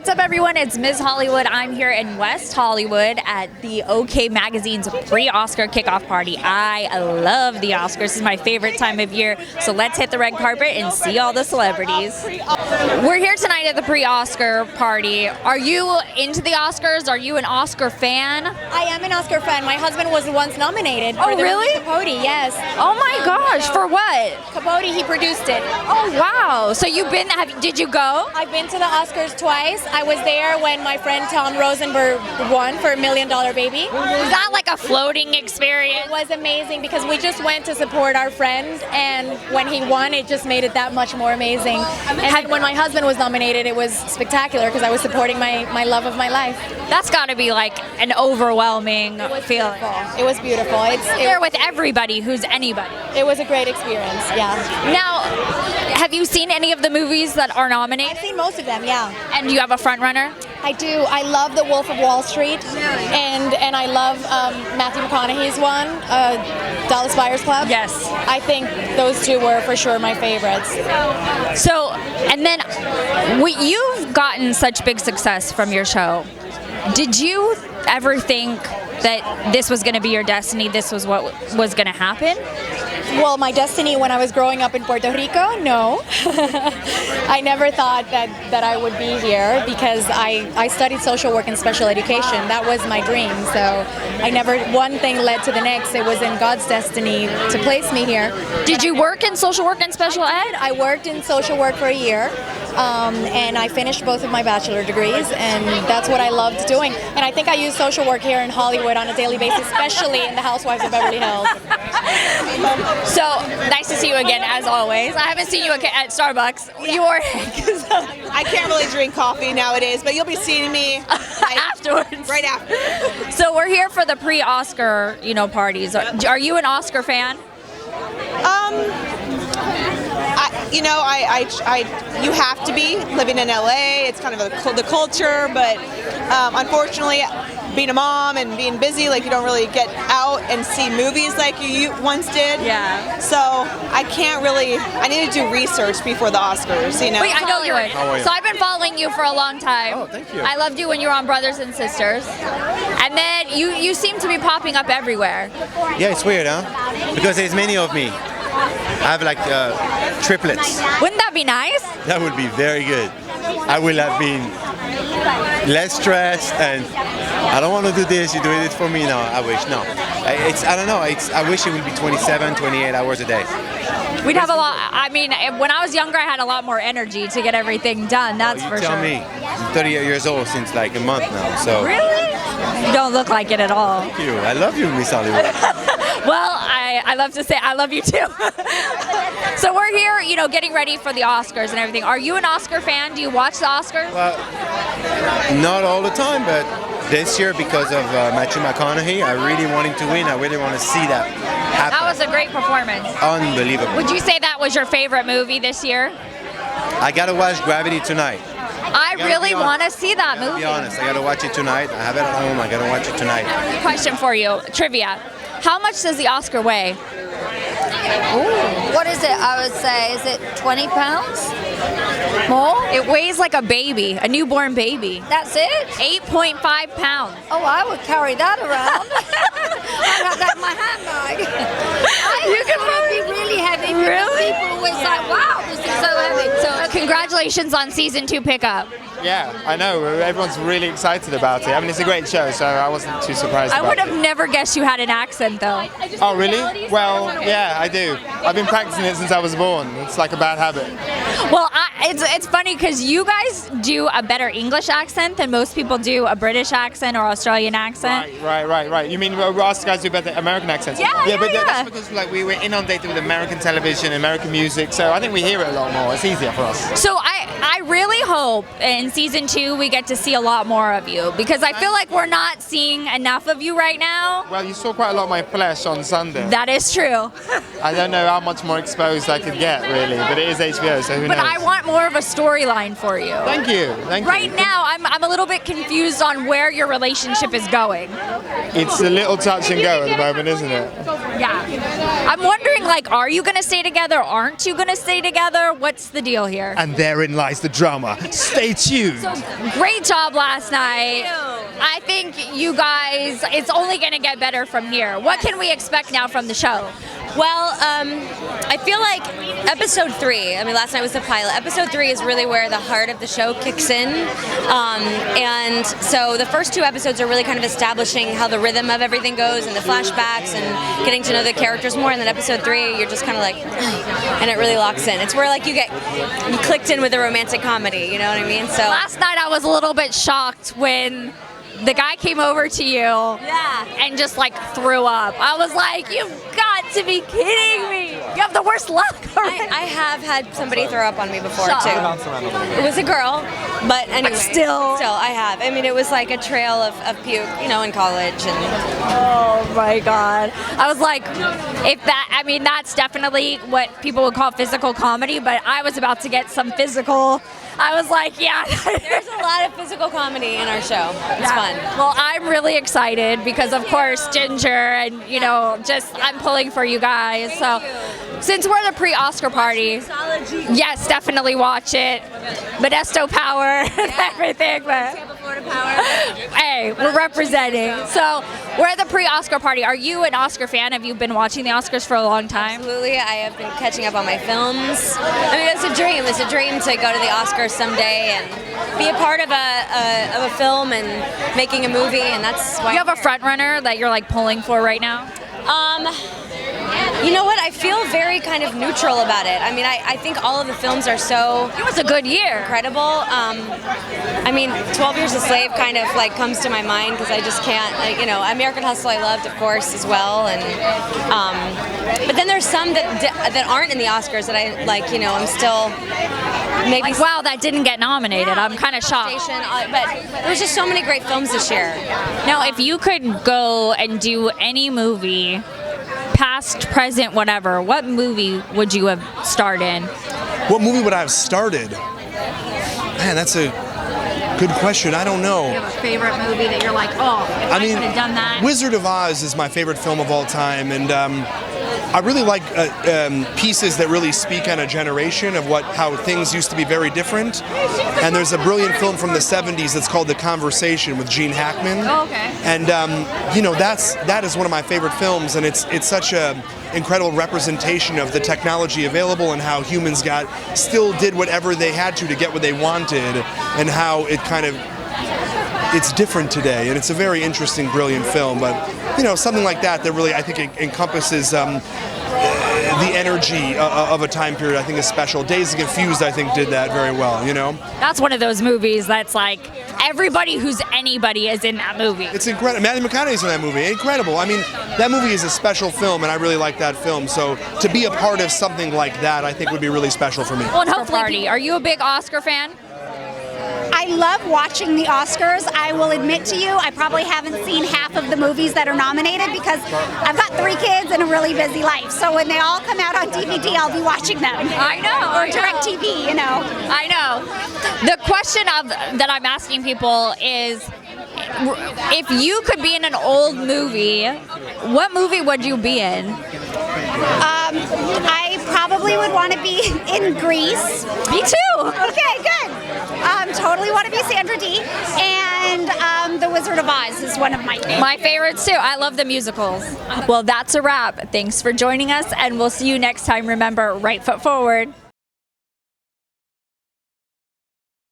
What's up, everyone? It's Miz Hollywood. I'm here in West Hollywood at the OK Magazine's pre-Oscar kickoff party. I love the Oscars. This is my favorite time of year. So let's hit the red carpet and see all the celebrities. We're here tonight at the pre-Oscar party. Are you into the Oscars? Are you an Oscar fan? I am an Oscar fan. My husband was once nominated for the movie Capote, yes. Oh my gosh, for what? Capote, he produced it. Oh wow. So did you go? I've been to the Oscars twice. I was there when my friend Tom Rosenberg won for $1 Million Baby. Was that like a floating experience? It was amazing because we just went to support our friend, and when he won, it just made it that much more amazing. And then when my husband was nominated, it was spectacular because I was supporting my love of my life. That's got to be like an overwhelming feeling. It was beautiful. It's there with everybody who's anybody. It was a great experience, yeah. Now, have you seen any of the movies that are nominated? I've seen most of them, yeah. And you have a front runner? I do. I love The Wolf of Wall Street, and I love Matthew McConaughey's one, Dallas Buyers Club. Yes. I think those two were for sure my favorites. So, and then you've gotten such big success from your show. Did you ever think that this was going to be your destiny, this was what was going to happen? Well, my destiny when I was growing up in Puerto Rico, no. I never thought that I would be here because I studied social work and special education. That was my dream. So one thing led to the next. It was in God's destiny to place me here. Did you work in social work and special ed? I worked in social work for a year. And I finished both of my bachelor degrees, and that's what I loved doing. And I think I use social work here in Hollywood on a daily basis, especially in the Housewives of Beverly Hills. So, nice to see you again, as always. I haven't seen you at Starbucks. Yeah. You are I can't really drink coffee nowadays, but you'll be seeing me afterwards. Right after. So we're here for the pre-Oscar, parties. Are you an Oscar fan? You have to be living in LA. It's kind of the culture, but unfortunately, being a mom and being busy, you don't really get out and see movies like you once did. Yeah. So I can't really. I need to do research before the Oscars. Wait, I know you. How are you? So I've been following you for a long time. Oh, thank you. I loved you when you were on Brothers and Sisters, and then you seem to be popping up everywhere. Yeah, it's weird, huh? Because there's many of me. I have triplets. Wouldn't that be nice? That would be very good. I will have been less stressed, and I don't want to do this. You're doing it for me. No, I wish. No, I don't know. I wish it would be 27, 28 hours a day. We'd have a lot. I mean, when I was younger, I had a lot more energy to get everything done. That's for sure. Tell me, I'm 38 years old since a month now. So really, you don't look like it at all. Thank you. I love you, Miss Hollywood. Well, I love to say I love you too. So we're here, getting ready for the Oscars and everything. Are you an Oscar fan? Do you watch the Oscars? Well, not all the time, but this year because of Matthew McConaughey, I really want him to win. I really want to see that happen. That was a great performance. Unbelievable. Would you say that was your favorite movie this year? I gotta watch Gravity tonight. I really want to see that movie. To be honest, I gotta watch it tonight. I have it at home. I gotta watch it tonight. Question for you, trivia. How much does the Oscar weigh? Ooh. What is it? I would say, is it 20 pounds? More? It weighs like a baby, a newborn baby. That's it? 8.5 pounds. Oh, I would carry that around. I'd have that in my handbag. You can be really heavy. Really? People always like, wow, this is so heavy. So congratulations on season 2 pickup. Yeah, I know. Everyone's really excited about it. I mean, it's a great show, so I wasn't too surprised about it. I would have never guessed you had an accent, though. Oh, really? Well, yeah, I do. I've been practicing it since I was born. It's like a bad habit. Well, it's funny because you guys do a better English accent than most people do a British accent or Australian accent. Right. You mean us guys do better American accents? Yeah. That's because we were inundated with American television, American music, so I think we hear it a lot more. It's easier for us. So I really hope in season 2 we get to see a lot more of you because I feel like we're not seeing enough of you right now. Well, you saw quite a lot of my flesh on Sunday. That is true. I don't know how much more exposed I could get, really, but it is HBO, so who knows? But I want more of a storyline for you. Thank you. Right now, I'm a little bit confused on where your relationship is going. It's a little touch and go at the moment, isn't it? Yeah. I'm wondering, like, are you going to stay together? Aren't you going to stay together? What's the deal here? And therein lies the drama. Stay tuned. So, great job last night. I think you guys, it's only going to get better from here. What can we expect now from the show? Well, I feel like episode 3, I mean, last night was the pilot. Episode 3 is really where the heart of the show kicks in. And so the first 2 episodes are really kind of establishing how the rhythm of everything goes and the flashbacks and getting to know the characters more. And then episode 3, you're just kind of like, and it really locks in. It's where like you clicked in with a romantic comedy, you know what I mean? So last night I was a little bit shocked when the guy came over to you and just like threw up. I was like, you've got to be kidding me. You have the worst luck. I have had somebody throw up on me before too. It was a girl, but anyway. But still I have. I mean, it was like a trail of puke, you know, in college. And oh my God. I was like, that's definitely what people would call physical comedy, but I was about to get some physical. I was like, yeah. There's a lot of physical comedy in our show. It's fun. Well, I'm really excited because, of course, Ginger and, you know, just I'm pulling for you guys. So since we're the pre-Oscar party, yes, definitely watch it. Modesto Power and everything. But hey, we're representing. So we're at the pre-Oscar party. Are you an Oscar fan? Have you been watching the Oscars for a long time? Absolutely. I have been catching up on my films. I mean, it's a dream. It's a dream to go to the Oscars someday and be a part of a film and making a movie, and that's why. You have a front runner that you're like pulling for right now? You know what? I feel very kind of neutral about it. I mean, I think all of the films are so. It was a good year. Incredible. I mean, 12 Years a Slave kind of like comes to my mind because I just can't. Like, you know, American Hustle I loved, of course, as well, and but then there's some that aren't in the Oscars that I like. You know, I'm still. Maybe like, wow, that didn't get nominated. Yeah, I'm kind of shocked. But there was just so many great films this year. Now, if you could go and do any movie, past, present, whatever, what movie would you have starred in? What movie would I have started? Man, that's a good question. I don't know. You have a favorite movie that you're like, oh, if I could have done that? Wizard of Oz is my favorite film of all time, and I really like pieces that really speak on a generation of how things used to be very different. And there's a brilliant film from the 70s that's called The Conversation with Gene Hackman. Oh, okay. And you know, that is one of my favorite films, and it's such a incredible representation of the technology available and how humans still did whatever they had to get what they wanted, and how it's different today. And it's a very interesting, brilliant film. But you know, something like that really, I think, it encompasses the energy of a time period. I think is special. Dazed and Confused, I think, did that very well. You know, that's one of those movies that's like everybody who's anybody is in that movie. It's incredible. Matthew McConaughey's in that movie. Incredible. I mean, that movie is a special film, and I really like that film. So to be a part of something like that, I think would be really special for me. Well, and hopefully, are you a big Oscar fan? I love watching the Oscars. I will admit to you, I probably haven't seen half of the movies that are nominated because I've got 3 kids and a really busy life. So when they all come out on DVD, I'll be watching them. I know. Or DirecTV, you know. I know. The question that I'm asking people is, if you could be in an old movie, what movie would you be in? I probably would want to be in Grease. Me too. Okay, good. Totally want to be Sandra Dee. And The Wizard of Oz is one of my favorites. My favorites too. I love the musicals. Well, that's a wrap. Thanks for joining us, and we'll see you next time. Remember, right foot forward.